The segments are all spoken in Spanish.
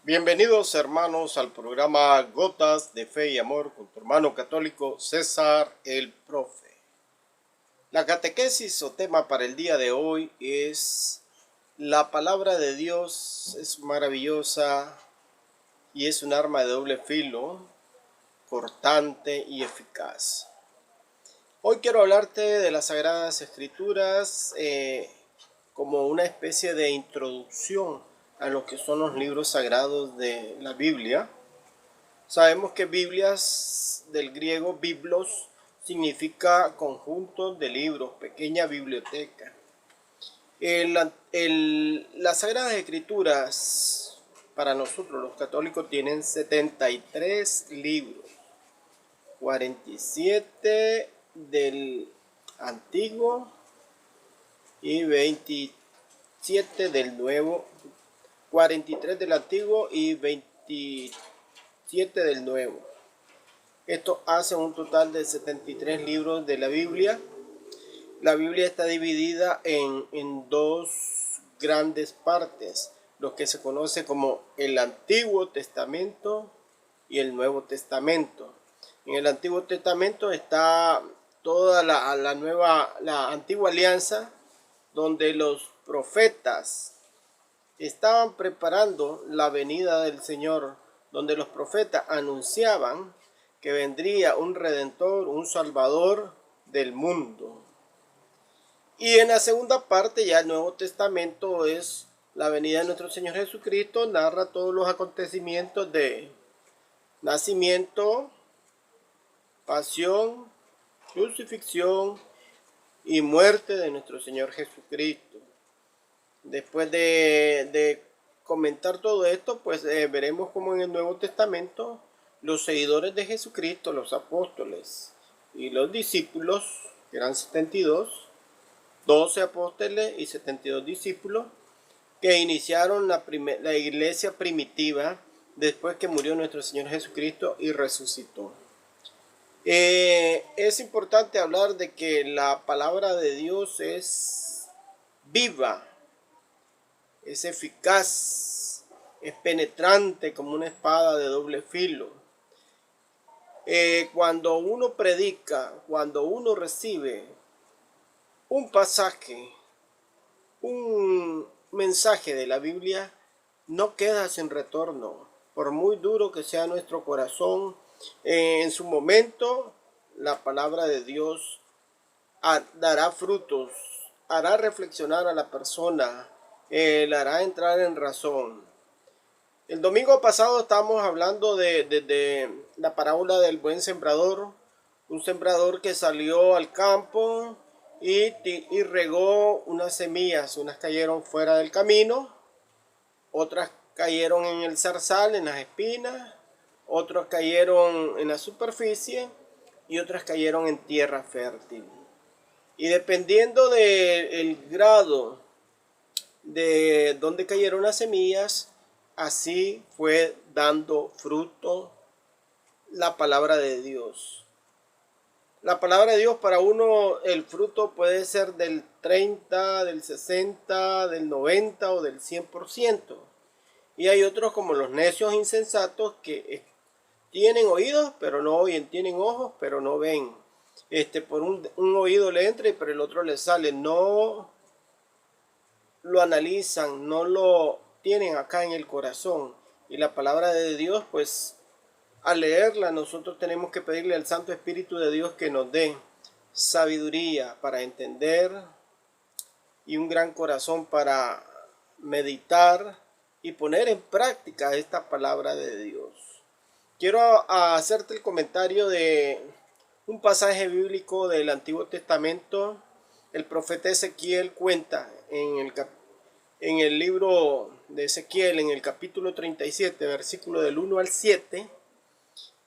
Bienvenidos hermanos al programa Gotas de Fe y Amor con tu hermano católico César el Profe. La catequesis o tema para el día de hoy es: la palabra de Dios es maravillosa y es un arma de doble filo, cortante y eficaz. Hoy quiero hablarte de las Sagradas Escrituras como una especie de introducción a lo que son los libros sagrados de la Biblia. Sabemos que Biblias, del griego biblos, significa conjunto de libros, pequeña biblioteca. Las Sagradas Escrituras para nosotros los católicos tienen 73 libros, 47 del Antiguo y 27 del Nuevo, 43 del Antiguo y 27 del Nuevo. Esto hace un total de 73 libros de la Biblia. La Biblia está dividida en dos grandes partes, lo que se conoce como el Antiguo Testamento y el Nuevo Testamento. En el Antiguo Testamento está toda la antigua alianza, donde los profetas estaban preparando la venida del Señor, donde los profetas anunciaban que vendría un redentor, un salvador del mundo. Y en la segunda parte, ya el Nuevo Testamento, es la venida de nuestro Señor Jesucristo, narra todos los acontecimientos de nacimiento, pasión, crucifixión y muerte de nuestro Señor Jesucristo. Después de comentar todo esto, pues veremos cómo en el Nuevo Testamento los seguidores de Jesucristo, los apóstoles y los discípulos, que eran 72, 12 apóstoles y 72 discípulos, que iniciaron la iglesia primitiva después que murió nuestro Señor Jesucristo y resucitó. Es importante hablar de que la palabra de Dios es viva, es eficaz, es penetrante como una espada de doble filo. Cuando uno predica, cuando uno recibe un pasaje, un mensaje de la Biblia, no queda sin retorno. Por muy duro que sea nuestro corazón, en su momento la palabra de Dios dará frutos, hará reflexionar a la persona, le hará entrar en razón. El domingo pasado estábamos hablando de la parábola del buen sembrador, un sembrador que salió al campo y regó unas semillas. Unas cayeron fuera del camino, otras cayeron en el zarzal, en las espinas, otras cayeron en la superficie y otras cayeron en tierra fértil. Y dependiendo del grado de donde cayeron las semillas, así fue dando fruto la palabra de Dios. La palabra de Dios, para uno el fruto puede ser del 30, del 60, del 90 o del 100%. Y hay otros, como los necios insensatos, que tienen oídos pero no oyen, tienen ojos pero no ven. Por un oído le entra y por el otro le sale. No lo analizan, no lo tienen acá en el corazón. Y la palabra de Dios, pues al leerla nosotros tenemos que pedirle al Santo Espíritu de Dios que nos dé sabiduría para entender y un gran corazón para meditar y poner en práctica esta palabra de Dios. Quiero hacerte el comentario de un pasaje bíblico del Antiguo Testamento. El profeta Ezequiel cuenta en el libro de Ezequiel, en el capítulo 37, versículo del 1 al 7,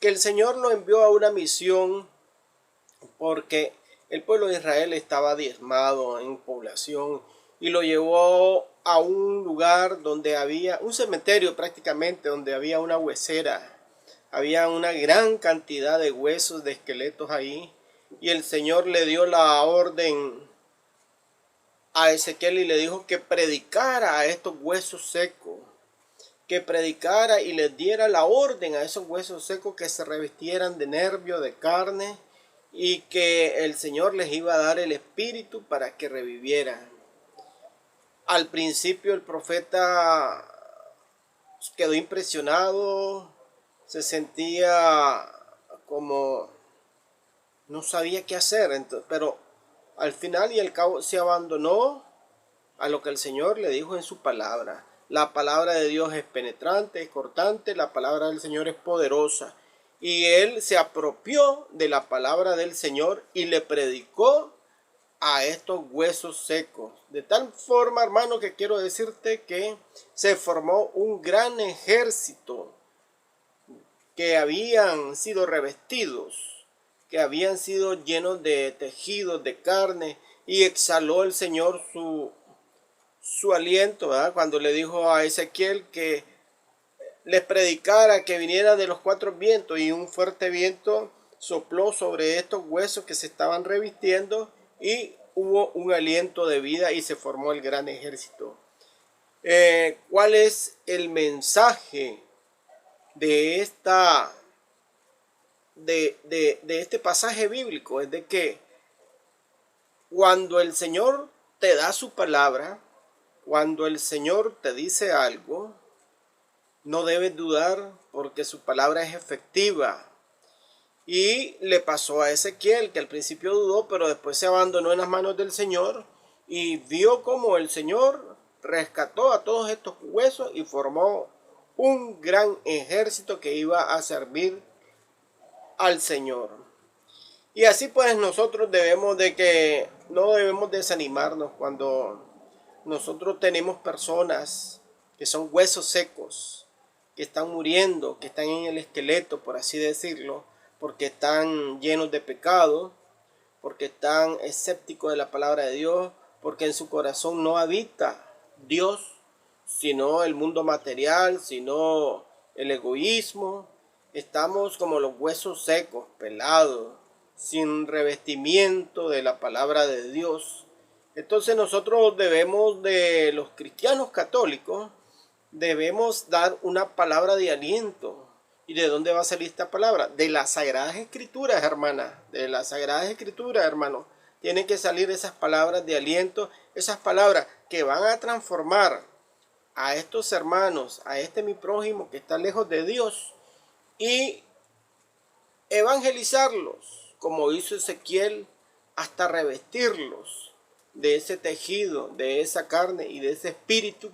que el Señor lo envió a una misión porque el pueblo de Israel estaba diezmado en población y lo llevó a un lugar donde había un cementerio, prácticamente, donde había una huesera. Había una gran cantidad de huesos, de esqueletos ahí, y el Señor le dio la orden a Ezequiel y le dijo que predicara a estos huesos secos, que predicara y les diera la orden a esos huesos secos que se revistieran de nervio, de carne, y que el Señor les iba a dar el espíritu para que revivieran. Al principio el profeta quedó impresionado, se sentía como no sabía qué hacer, pero al final y al cabo se abandonó a lo que el Señor le dijo en su palabra. La palabra de Dios es penetrante, es cortante, la palabra del Señor es poderosa. Y él se apropió de la palabra del Señor y le predicó a estos huesos secos. De tal forma, hermano, que quiero decirte que se formó un gran ejército que habían sido revestidos, que habían sido llenos de tejidos, de carne, y exhaló el Señor su aliento, ¿verdad? Cuando le dijo a Ezequiel que les predicara que viniera de los cuatro vientos, y un fuerte viento sopló sobre estos huesos que se estaban revistiendo y hubo un aliento de vida y se formó el gran ejército. ¿Cuál es el mensaje de este pasaje bíblico? Es de que cuando el Señor te da su palabra, cuando el Señor te dice algo, no debes dudar porque su palabra es efectiva. Y le pasó a Ezequiel, que al principio dudó, pero después se abandonó en las manos del Señor y vio cómo el Señor rescató a todos estos huesos y formó un gran ejército que iba a servir al Señor. Y así pues nosotros no debemos desanimarnos cuando nosotros tenemos personas que son huesos secos, que están muriendo, que están en el esqueleto, por así decirlo, porque están llenos de pecado, porque están escépticos de la palabra de Dios, porque en su corazón no habita Dios, sino el mundo material, sino el egoísmo. Estamos como los huesos secos, pelados, sin revestimiento de la palabra de Dios. Entonces nosotros los cristianos católicos, debemos dar una palabra de aliento. ¿Y de dónde va a salir esta palabra? De las Sagradas Escrituras, hermana. De las Sagradas Escrituras, hermano. Tienen que salir esas palabras de aliento, esas palabras que van a transformar a estos hermanos, a este mi prójimo que está lejos de Dios, y evangelizarlos, como hizo Ezequiel, hasta revestirlos de ese tejido, de esa carne y de ese espíritu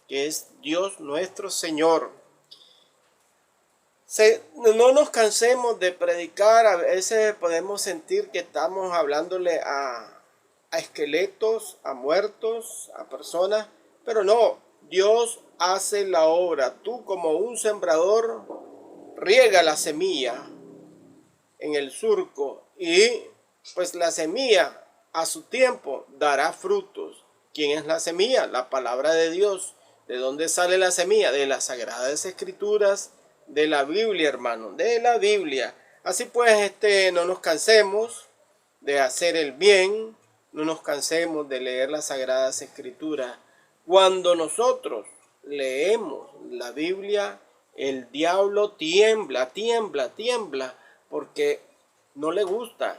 que es Dios nuestro Señor. No nos cansemos de predicar. A veces podemos sentir que estamos hablándole a esqueletos, a muertos, a personas, pero no, Dios hace la obra. Tú, como un sembrador, riega la semilla en el surco y pues la semilla a su tiempo dará frutos. ¿Quién es la semilla? La palabra de Dios. ¿De dónde sale la semilla? De las Sagradas Escrituras, de la Biblia, hermano, de la Biblia. Así pues, no nos cansemos de hacer el bien, no nos cansemos de leer las Sagradas Escrituras. Cuando nosotros leemos la Biblia, el diablo tiembla, porque no le gusta.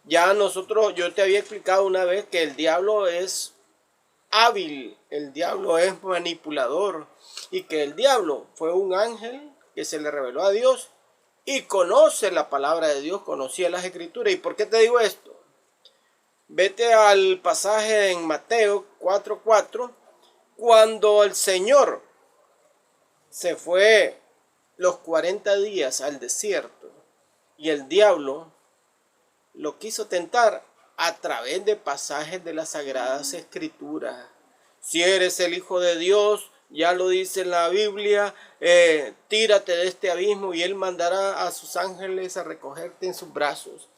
Yo te había explicado una vez que el diablo es hábil, el diablo es manipulador, y que el diablo fue un ángel que se le reveló a Dios y conoce la palabra de Dios, conocía las Escrituras. ¿Y por qué te digo esto? Vete al pasaje en Mateo 4:4, cuando el Señor se fue los 40 días al desierto y el diablo lo quiso tentar a través de pasajes de las Sagradas Escrituras. Si eres el Hijo de Dios, ya lo dice en la Biblia, tírate de este abismo y Él mandará a sus ángeles a recogerte en sus brazos.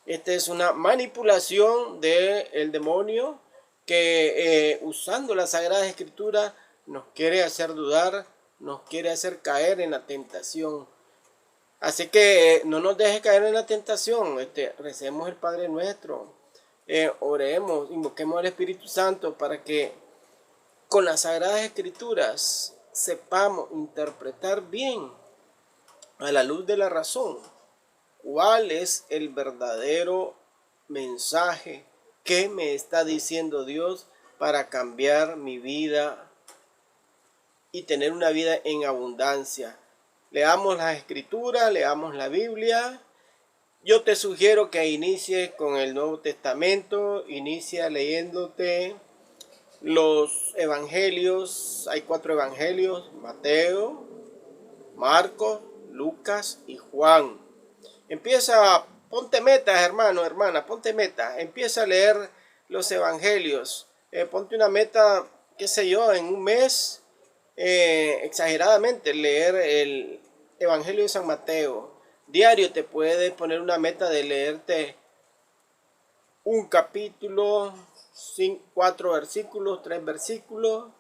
Esta es una manipulación del demonio que usando la Sagrada Escritura nos quiere hacer dudar, nos quiere hacer caer en la tentación. Así que no nos deje caer en la tentación. Recemos el Padre Nuestro, oremos, invoquemos al Espíritu Santo para que con las Sagradas Escrituras sepamos interpretar bien a la luz de la razón cuál es el verdadero mensaje que me está diciendo Dios para cambiar mi vida y tener una vida en abundancia. Leamos las escrituras, leamos la Biblia. Yo te sugiero que inicies con el Nuevo Testamento, inicia leyéndote los evangelios. Hay 4 evangelios: Mateo, Marcos, Lucas y Juan. Ponte metas, hermano, hermana, ponte metas. Empieza a leer los evangelios. Ponte una meta, qué sé yo, en un mes, exageradamente, leer el Evangelio de San Mateo. Diario te puedes poner una meta de leerte un capítulo, 4 versículos, 3 versículos.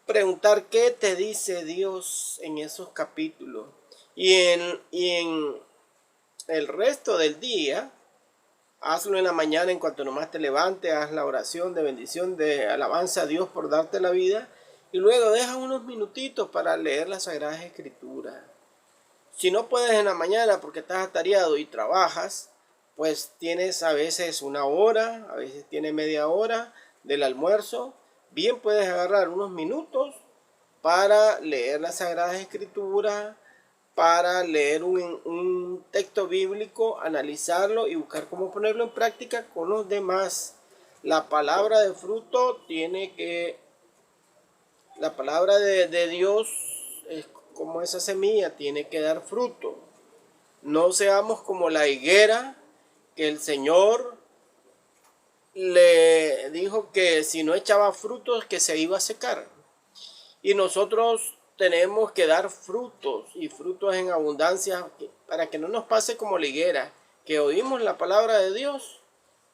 Preguntar qué te dice Dios en esos capítulos. Y en el resto del día, hazlo en la mañana en cuanto nomás te levantes, haz la oración de bendición, de alabanza a Dios por darte la vida. Y luego deja unos minutitos para leer las Sagradas Escrituras. Si no puedes en la mañana porque estás atareado y trabajas, pues tienes a veces 1 hora, a veces tienes media hora del almuerzo. Bien puedes agarrar unos minutos para leer las Sagradas Escrituras, para leer un texto bíblico, analizarlo y buscar cómo ponerlo en práctica con los demás. La palabra de fruto la palabra de Dios es como esa semilla, tiene que dar fruto. No seamos como la higuera que el Señor le dijo que si no echaba frutos que se iba a secar. Y nosotros tenemos que dar frutos y frutos en abundancia para que no nos pase como la higuera, que oímos la palabra de Dios,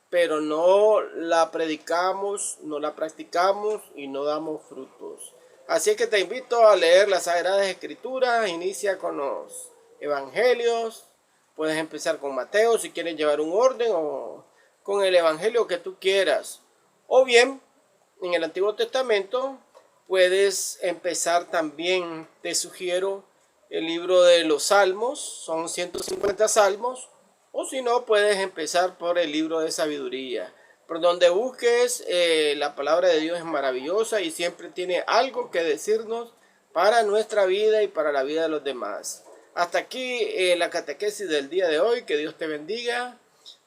pero no la predicamos, no la practicamos y no damos frutos. Así que te invito a leer las Sagradas Escrituras. Inicia con los evangelios. Puedes empezar con Mateo si quieres llevar un orden, o con el evangelio que tú quieras. O bien, en el Antiguo Testamento puedes empezar también, te sugiero, el libro de los Salmos. Son 150 salmos. O si no, puedes empezar por el libro de sabiduría. Por donde busques, la palabra de Dios es maravillosa y siempre tiene algo que decirnos para nuestra vida y para la vida de los demás. Hasta aquí la catequesis del día de hoy. Que Dios te bendiga.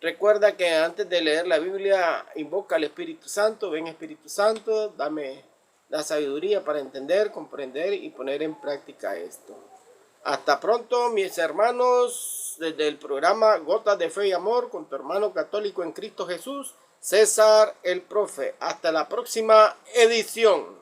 Recuerda que antes de leer la Biblia, invoca al Espíritu Santo. Ven, Espíritu Santo, dame la sabiduría para entender, comprender y poner en práctica esto. Hasta pronto, mis hermanos, desde el programa Gotas de Fe y Amor con tu hermano católico en Cristo Jesús, César el Profe. Hasta la próxima edición.